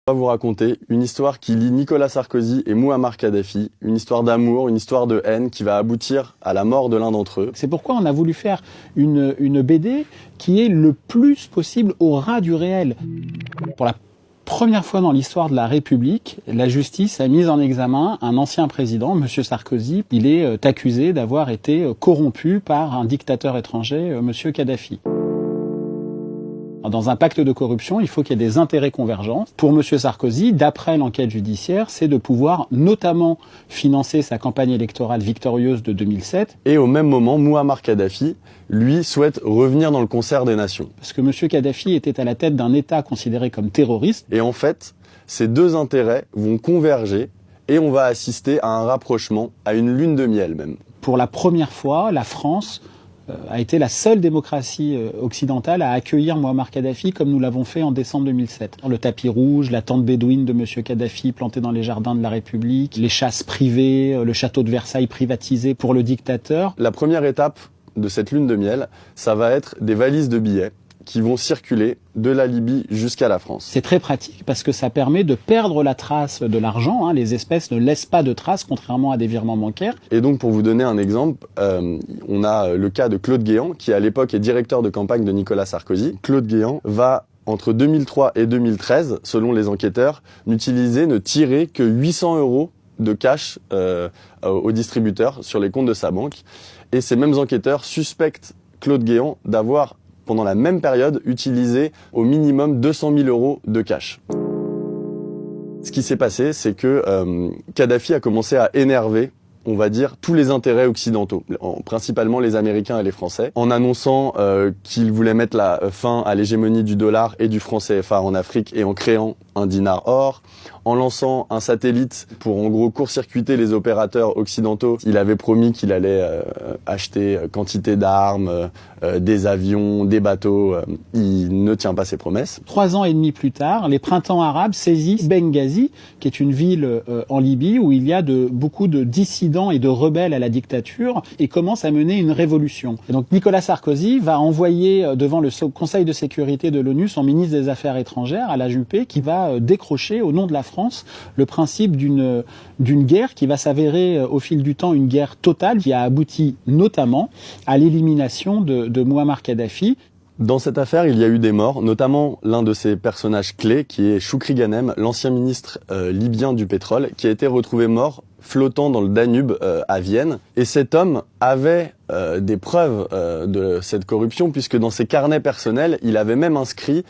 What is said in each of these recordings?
On va vous raconter une histoire qui lie Nicolas Sarkozy et Mouammar Kadhafi, une histoire d'amour, une histoire de haine qui va aboutir à la mort de l'un d'entre eux. C'est pourquoi on a voulu faire une BD qui est le plus possible au ras du réel. Pour la première fois dans l'histoire de la République, la justice a mis en examen un ancien président, M. Sarkozy. Il est accusé d'avoir été corrompu par un dictateur étranger, M. Kadhafi. Dans un pacte de corruption, il faut qu'il y ait des intérêts convergents. Pour M. Sarkozy, d'après l'enquête judiciaire, c'est de pouvoir notamment financer sa campagne électorale victorieuse de 2007. Et au même moment, Mouammar Kadhafi, lui, souhaite revenir dans le concert des nations. Parce que M. Kadhafi était à la tête d'un État considéré comme terroriste. Et en fait, ces deux intérêts vont converger et on va assister à un rapprochement, à une lune de miel même. Pour la première fois, la France a été la seule démocratie occidentale à accueillir Mouammar Kadhafi comme nous l'avons fait en décembre 2007. Le tapis rouge, la tente bédouine de M. Kadhafi plantée dans les jardins de la République, les chasses privées, le château de Versailles privatisé pour le dictateur. La première étape de cette lune de miel, ça va être des valises de billets qui vont circuler de la Libye jusqu'à la France. C'est très pratique parce que ça permet de perdre la trace de l'argent. Les espèces ne laissent pas de traces, contrairement à des virements bancaires. Et donc, pour vous donner un exemple, on a le cas de Claude Guéant, qui à l'époque est directeur de campagne de Nicolas Sarkozy. Claude Guéant va, entre 2003 et 2013, selon les enquêteurs, ne tirer que 800 € de cash aux distributeurs sur les comptes de sa banque. Et ces mêmes enquêteurs suspectent Claude Guéant d'avoir, pendant la même période, utilisé au minimum 200 000 € de cash. Ce qui s'est passé, c'est que Kadhafi a commencé à énerver, on va dire, tous les intérêts occidentaux, principalement les Américains et les Français, en annonçant qu'il voulait mettre la fin à l'hégémonie du dollar et du franc CFA en Afrique et en créant un dinar or, en lançant un satellite pour en gros court-circuiter les opérateurs occidentaux. Il avait promis qu'il allait acheter quantité d'armes, des avions, des bateaux. Il ne tient pas ses promesses. 3 ans et demi plus tard, les printemps arabes saisissent Benghazi, qui est une ville en Libye où il y a beaucoup de dissidents et de rebelles à la dictature et commence à mener une révolution. Et donc Nicolas Sarkozy va envoyer devant le Conseil de sécurité de l'ONU son ministre des Affaires étrangères, Alain Juppé, qui va décrocher au nom de la France le principe d'une guerre qui va s'avérer au fil du temps une guerre totale qui a abouti notamment à l'élimination de Mouammar Kadhafi. Dans cette affaire, il y a eu des morts, notamment l'un de ces personnages clés qui est Choukri Ghanem, l'ancien ministre libyen du pétrole, qui a été retrouvé mort flottant dans le Danube à Vienne. Et cet homme avait des preuves de cette corruption puisque dans ses carnets personnels, il avait même inscrit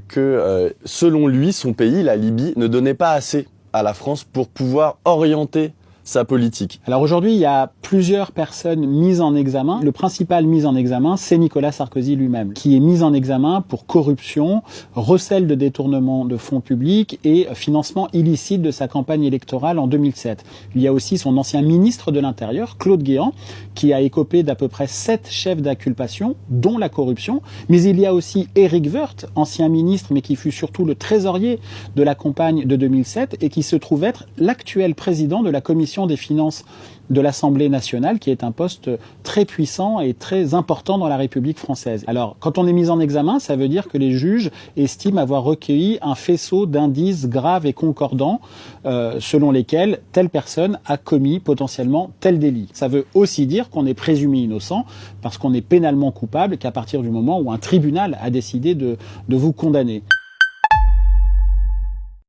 que selon lui, son pays, la Libye, ne donnait pas assez à la France pour pouvoir orienter sa politique. Alors aujourd'hui, il y a plusieurs personnes mises en examen. Le principal mis en examen, c'est Nicolas Sarkozy lui-même, qui est mis en examen pour corruption, recel de détournement de fonds publics et financement illicite de sa campagne électorale en 2007. Il y a aussi son ancien ministre de l'Intérieur, Claude Guéant, qui a écopé d'à peu près 7 chefs d'inculpation, dont la corruption. Mais il y a aussi Éric Woerth, ancien ministre, mais qui fut surtout le trésorier de la campagne de 2007 et qui se trouve être l'actuel président de la commission des finances de l'Assemblée nationale, qui est un poste très puissant et très important dans la République française. Alors, quand on est mis en examen, ça veut dire que les juges estiment avoir recueilli un faisceau d'indices graves et concordants selon lesquels telle personne a commis potentiellement tel délit. Ça veut aussi dire qu'on est présumé innocent parce qu'on est pénalement coupable qu'à partir du moment où un tribunal a décidé de vous condamner.